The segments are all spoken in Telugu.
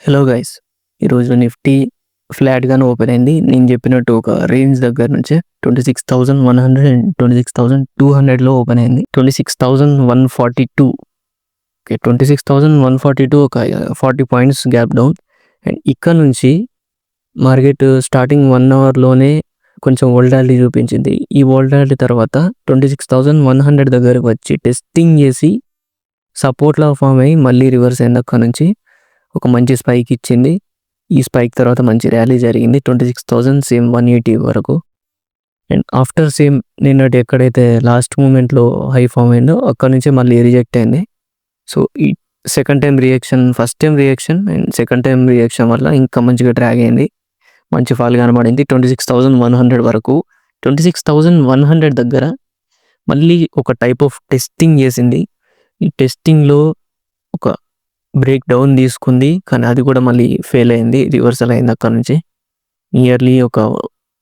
హలో గైస్, ఈరోజు నిఫ్టీ ఫ్లాట్గానే ఓపెన్ అయింది. నేను చెప్పినట్టు ఒక రేంజ్ దగ్గర నుంచి 26,100 అండ్ 26,200లో ఓపెన్ అయింది. 26,142, ఓకే, 26,142 ఒక 40 పాయింట్స్ గ్యాప్ డౌన్. అండ్ ఇక్కడ నుంచి మార్కెట్ స్టార్టింగ్ 1 అవర్లోనే కొంచెం వోల్టాలిటీ చూపించింది. ఈ వోల్టాలిటీ తర్వాత 26,100 దగ్గరకు వచ్చి టెస్టింగ్ చేసి సపోర్ట్లా ఫామ్ అయ్యి మళ్ళీ రివర్స్ అయింది. అక్కడ నుంచి ఒక మంచి స్పైక్ ఇచ్చింది. ఈ స్పైక్ తర్వాత మంచి ర్యాలీ జరిగింది 26,000 సేమ్ 180 వరకు. అండ్ ఆఫ్టర్ సేమ్ నిన్నటి ఎక్కడైతే లాస్ట్ మూమెంట్లో హై ఫామ్ అయిందో అక్కడ నుంచి మళ్ళీ రిజెక్ట్ అయింది. సో ఈ second time reaction, first time reaction and second time reaction వల్ల ఇంకా మంచిగా ట్రాక్ అయింది. మంచి ఫాల్ కనబడింది 26,100 వరకు. 26,100 దగ్గర మళ్ళీ ఒక టైప్ ఆఫ్ టెస్టింగ్ చేసింది. ఈ టెస్టింగ్లో ఒక బ్రేక్ డౌన్ తీసుకుంది, కానీ అది కూడా మళ్ళీ ఫెయిల్ అయింది, రివర్సల్ అయింది. అక్కడ నుంచి నియర్లీ ఒక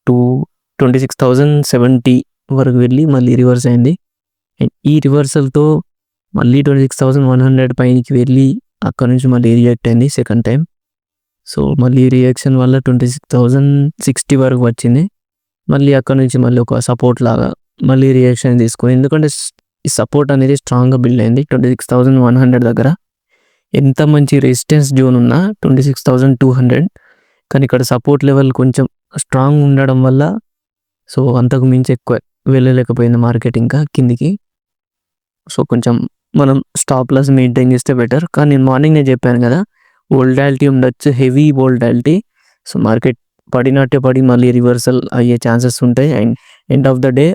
26,070 వరకు వెళ్ళి మళ్ళీ రివర్స్ అయింది. అండ్ ఈ రివర్సల్తో మళ్ళీ 26,100 పైకి వెళ్ళి అక్కడ నుంచి మళ్ళీ రిజెక్ట్ అయింది సెకండ్ టైం. సో మళ్ళీ రియాక్షన్ వల్ల 26,060 వరకు వచ్చింది. మళ్ళీ అక్కడ నుంచి మళ్ళీ ఒక సపోర్ట్ లాగా మళ్ళీ రియాక్షన్ తీసుకుంది, ఎందుకంటే ఈ సపోర్ట్ అనేది స్ట్రాంగ్గా బిల్డ్ అయింది 26,100 దగ్గర. ఎంత మంచి రెసిస్టెన్స్ జోన్ ఉన్నా 26,200, కానీ ఇక్కడ సపోర్ట్ లెవెల్ కొంచెం స్ట్రాంగ్ ఉండడం వల్ల సో అంతకు మించి ఎక్కువ వెళ్ళలేకపోయింది మార్కెట్ ఇంకా కిందికి. సో కొంచెం మనం స్టాప్ లాస్ మెయింటైన్ చేస్తే బెటర్. కానీ నేను మార్నింగ్ చెప్పాను కదా, వోల్టాలిటీ ఉండొచ్చు, హెవీ వోల్టాలిటీ. సో మార్కెట్ పడినట్టే పడి మళ్ళీ రివర్సల్ అయ్యే ఛాన్సెస్ ఉంటాయి. And end of the day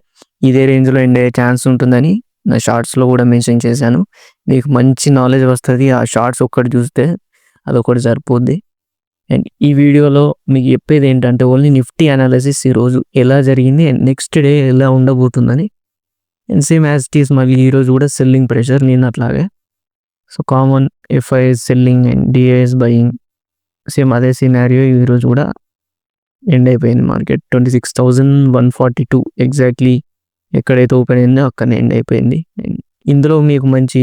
ఇదే రేంజ్లో ఎండ్ అయ్యే ఛాన్స్ ఉంటుందని నా షార్ట్స్లో కూడా మెన్షన్ చేశాను. మీకు మంచి నాలెడ్జ్ వస్తుంది ఆ షార్ట్స్ ఒక్కటి చూస్తే, అదొకటి సరిపోద్ది. అండ్ ఈ వీడియోలో మీకు చెప్పేది ఏంటంటే ఓన్లీ నిఫ్టీ అనాలిసిస్ ఈరోజు ఎలా జరిగింది అండ్ నెక్స్ట్ డే ఎలా ఉండబోతుందని. And same as it is మళ్ళీ ఈరోజు కూడా సెల్లింగ్ ప్రెషర్ నేను అట్లాగే. So common FIIs selling and DIIs buying, same అదే సినారియో ఈరోజు కూడా ఎండ్ అయిపోయింది మార్కెట్ 26,142 ఎగ్జాక్ట్లీ ఎక్కడైతే ఓపెన్ అయిందో అక్కడనే ఎండ్ అయిపోయింది. ఇందులో మీకు మంచి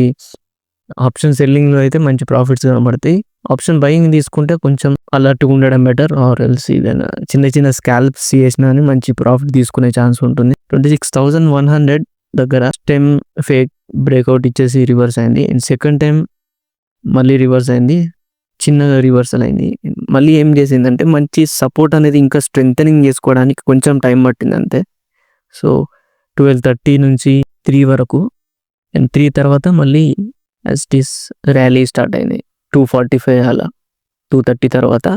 ఆప్షన్ సెల్లింగ్లో అయితే మంచి ప్రాఫిట్స్ కనబడతాయి. ఆప్షన్ బయింగ్ తీసుకుంటే కొంచెం అలర్ట్గా ఉండడం బెటర్, ఆర్ ఎల్స్ ఏదైనా చిన్న చిన్న స్కాల్ప్స్ చేసినా అని మంచి ప్రాఫిట్ తీసుకునే ఛాన్స్ ఉంటుంది. 26,100 దగ్గర టైం ఫేక్ బ్రేక్అవుట్ ఇచ్చేసి రివర్స్ అయింది. అండ్ సెకండ్ టైం మళ్ళీ రివర్స్ అయింది, చిన్నగా రివర్సల్ అయింది. మళ్ళీ ఏం చేసిందంటే మంచి సపోర్ట్ అనేది ఇంకా స్ట్రెంథనింగ్ చేసుకోవడానికి కొంచెం టైం పట్టింది అంతే. సో 12:30 నుంచి 3 వరకు, అండ్ 3 తర్వాత మళ్ళీ యాజ్ ర్యాలీ స్టార్ట్ అయింది 2:45 అలా. 2:30 తర్వాత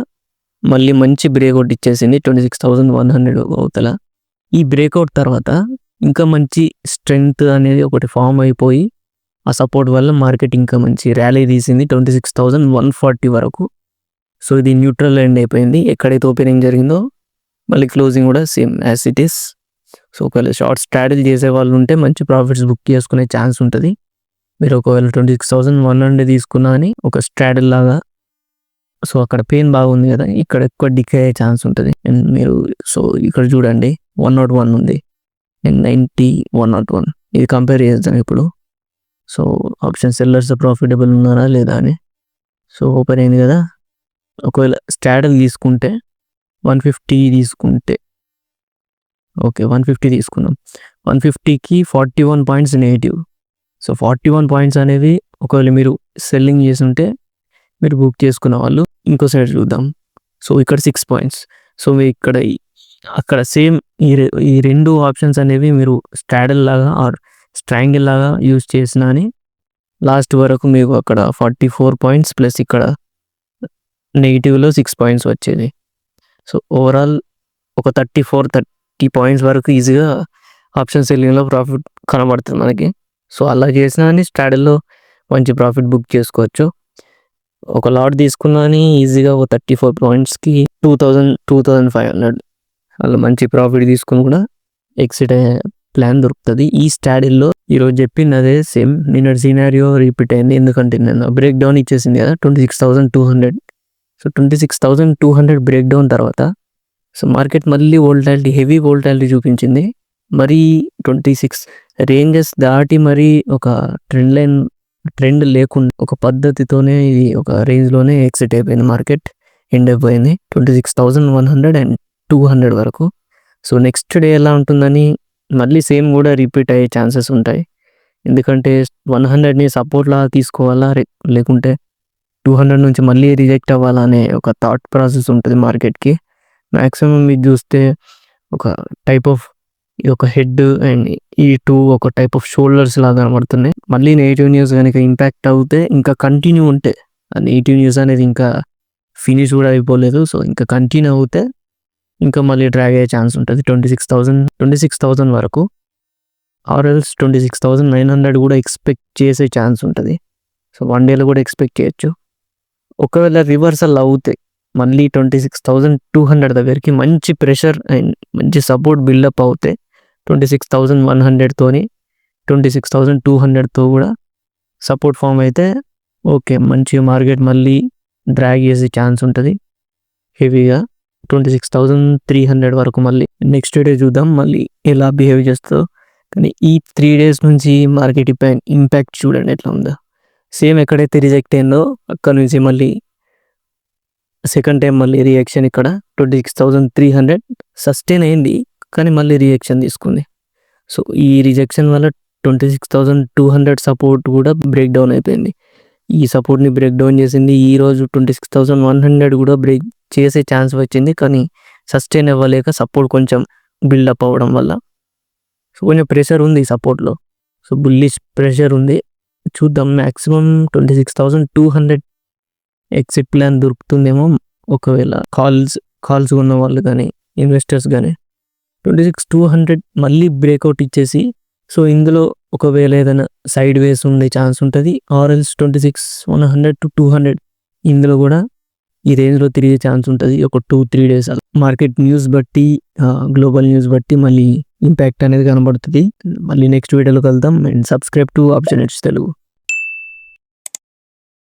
మళ్ళీ మంచి బ్రేక్అవుట్ ఇచ్చేసింది 26,100 అవతల. ఈ బ్రేక్అవుట్ తర్వాత ఇంకా మంచి స్ట్రెంగ్త్ అనేది ఒకటి ఫామ్ అయిపోయి ఆ సపోర్ట్ వల్ల మార్కెట్ ఇంకా మంచి ర్యాలీ తీసింది 26,140 వరకు. సో ఇది న్యూట్రల్ ఎండ్ అయిపోయింది. ఎక్కడైతే ఓపెనింగ్ జరిగిందో మళ్ళీ క్లోజింగ్ కూడా same as it is. So ఒకవేళ షార్ట్ స్ట్రాటజీ చేసే వాళ్ళు ఉంటే మంచి ప్రాఫిట్స్ బుక్ చేసుకునే ఛాన్స్ ఉంటుంది. మీరు ఒకవేళ 26,100 తీసుకున్నా అని ఒక స్ట్రాటజీ లాగా, సో అక్కడ పెయిన్ బాగుంది కదా, ఇక్కడ ఎక్కువ డికే అయ్యే ఛాన్స్ ఉంటుంది. అండ్ మీరు సో ఇక్కడ చూడండి 101 ఉంది అండ్ 90, 101 ఇది కంపేర్ చేద్దాం ఇప్పుడు. సో ఆప్షన్ సెల్లర్స్ ప్రాఫిటబుల్ ఉన్నారా లేదా అని. సో ఓపెన్ అయింది కదా, ఒకవేళ స్ట్రాటజీ తీసుకుంటే 150 తీసుకుంటే, ఓకే 150 తీసుకున్నాం, 150కి 41 పాయింట్స్ నెగిటివ్. సో 41 పాయింట్స్ అనేవి ఒకవేళ మీరు సెల్లింగ్ చేస్తుంటే మీరు బుక్ చేసుకున్న వాళ్ళు. ఇంకో సైడ్ చూద్దాం. సో ఇక్కడ 6 పాయింట్స్. సో మీరు ఇక్కడ అక్కడ సేమ్ ఈ రెండు ఆప్షన్స్ అనేవి మీరు స్ట్రాటజీ లాగా ఆర్ స్ట్రాంగిల్ లాగా యూజ్ చేసిన అని లాస్ట్ వరకు మీకు అక్కడ 44 పాయింట్స్ ప్లస్ ఇక్కడ నెగిటివ్లో 6 పాయింట్స్ వచ్చేది. సో ఓవరాల్ ఒక 30 పాయింట్స్ వరకు ఈజీగా ఆప్షన్ సెల్లింగ్లో ప్రాఫిట్ కనబడుతుంది మనకి. సో అలా చేసినా అని స్ట్రాటజీలో మంచి ప్రాఫిట్ బుక్ చేసుకోవచ్చు. ఒక లాట్ తీసుకున్నా అని ఈజీగా ఒక 34 పాయింట్స్కి 2,500 అలా మంచి ప్రాఫిట్ తీసుకుని కూడా ఎక్సిట్ అయ్యే ప్లాన్ దొరుకుతుంది. ఈ స్ట్రాటజీలో ఈరోజు చెప్పింది అదే సేమ్ నిన్నటి సినారియో రిపీట్ అయింది, ఎందుకంటే నిన్న బ్రేక్ డౌన్ ఇచ్చేసింది కదా 26,200. సో 26,200 బ్రేక్ డౌన్ తర్వాత సో మార్కెట్ మళ్ళీ వోల్టాలిటీ, హెవీ వోల్టాలిటీ చూపించింది. మరీ 26 రేంజెస్ దాటి మరీ ఒక ట్రెండ్ లైన్ ట్రెండ్ లేకుండా ఒక పద్ధతితోనే ఇది ఒక రేంజ్లోనే ఎక్సిట్ అయిపోయింది. మార్కెట్ ఎండ్ అయిపోయింది 26,100 అండ్ 200 వరకు. సో నెక్స్ట్ డే ఎలా ఉంటుందని మళ్ళీ సేమ్ కూడా రిపీట్ అయ్యే ఛాన్సెస్ ఉంటాయి. ఎందుకంటే 100ని సపోర్ట్లా తీసుకోవాలా లేకుంటే 200 నుంచి మళ్ళీ రిజెక్ట్ అవ్వాలా అనే ఒక థాట్ ప్రాసెస్ ఉంటుంది మార్కెట్కి. మ్యాక్సిమం ఇది చూస్తే ఒక టైప్ ఆఫ్ ఈ ఒక హెడ్ అండ్ ఈ టూ ఒక టైప్ ఆఫ్ షోల్డర్స్ లాగా కనబడుతున్నాయి. మళ్ళీ నెగిటివ్ న్యూస్ కనుక ఇంపాక్ట్ అవుతే ఇంకా కంటిన్యూ ఉంటే ఆ నెగిటివ్ న్యూస్ అనేది ఇంకా ఫినిష్ కూడా అయిపోలేదు. సో ఇంకా కంటిన్యూ అవుతే ఇంకా మళ్ళీ డ్రాగ్ అయ్యే ఛాన్స్ ఉంటుంది 26,000 వరకు. ఆర్ఎల్స్ 26,900 కూడా ఎక్స్పెక్ట్ చేసే ఛాన్స్ ఉంటుంది. సో 1 డేలో కూడా ఎక్స్పెక్ట్ చేయొచ్చు. ఒకవేళ రివర్సల్ అవుతే మళ్ళీ 26,200 దగ్గరికి మంచి ప్రెషర్ అండ్ మంచి సపోర్ట్ బిల్డప్ అవుతే 26,100తోని 26,200తో కూడా సపోర్ట్ ఫామ్ అయితే ఓకే, మంచి మార్కెట్ మళ్ళీ డ్రాగ్ చేసే ఛాన్స్ ఉంటుంది హెవీగా 26,300 వరకు. మళ్ళీ నెక్స్ట్ డే చూద్దాం మళ్ళీ ఎలా బిహేవ్ చేస్తుందో. కానీ ఈ 3 days నుంచి మార్కెట్ ఇంపాక్ట్ చూడండి ఎట్లా ఉందో. సేమ్ ఎక్కడైతే రిజెక్ట్ అయిందో అక్కడ నుంచి మళ్ళీ సెకండ్ టైం మళ్ళీ రియాక్షన్ ఇక్కడ 26,300 సస్టైన్ అయింది కానీ మళ్ళీ రియాక్షన్ తీసుకుంది. సో ఈ రిజెక్షన్ వల్ల 26,200 సపోర్ట్ కూడా బ్రేక్ డౌన్ అయిపోయింది. ఈ సపోర్ట్ని బ్రేక్ డౌన్ చేసింది. ఈరోజు 26,100 కూడా బ్రేక్ చేసే ఛాన్స్ వచ్చింది కానీ సస్టైన్ అవ్వలేక సపోర్ట్ కొంచెం బిల్డప్ అవ్వడం వల్ల సో కొంచెం ప్రెషర్ ఉంది సపోర్ట్లో. సో బుల్లిష్ ప్రెషర్ ఉంది. చూద్దాం మ్యాక్సిమం 26,200 ఎగ్జిట్ ప్లాన్ దొరుకుతుందేమో. ఒకవేళ కాల్స్ ఉన్న వాళ్ళు కానీ ఇన్వెస్టర్స్ కానీ 26,200 మళ్ళీ బ్రేక్అవుట్ ఇచ్చేసి సో ఇందులో ఒకవేళ ఏదైనా సైడ్ వేస్ ఉండే ఛాన్స్ ఉంటుంది. ఆర్ఎల్స్ 26,100 to 200 ఇందులో కూడా ఈ రేంజ్లో తిరిగే ఛాన్స్ ఉంటుంది ఒక 2-3 days. మార్కెట్ న్యూస్ బట్టి గ్లోబల్ న్యూస్ బట్టి మళ్ళీ ఇంపాక్ట్ అనేది కనబడుతుంది. మళ్ళీ నెక్స్ట్ వీడియోలో కలుద్దాం. And subscribe to Optionets Telugu.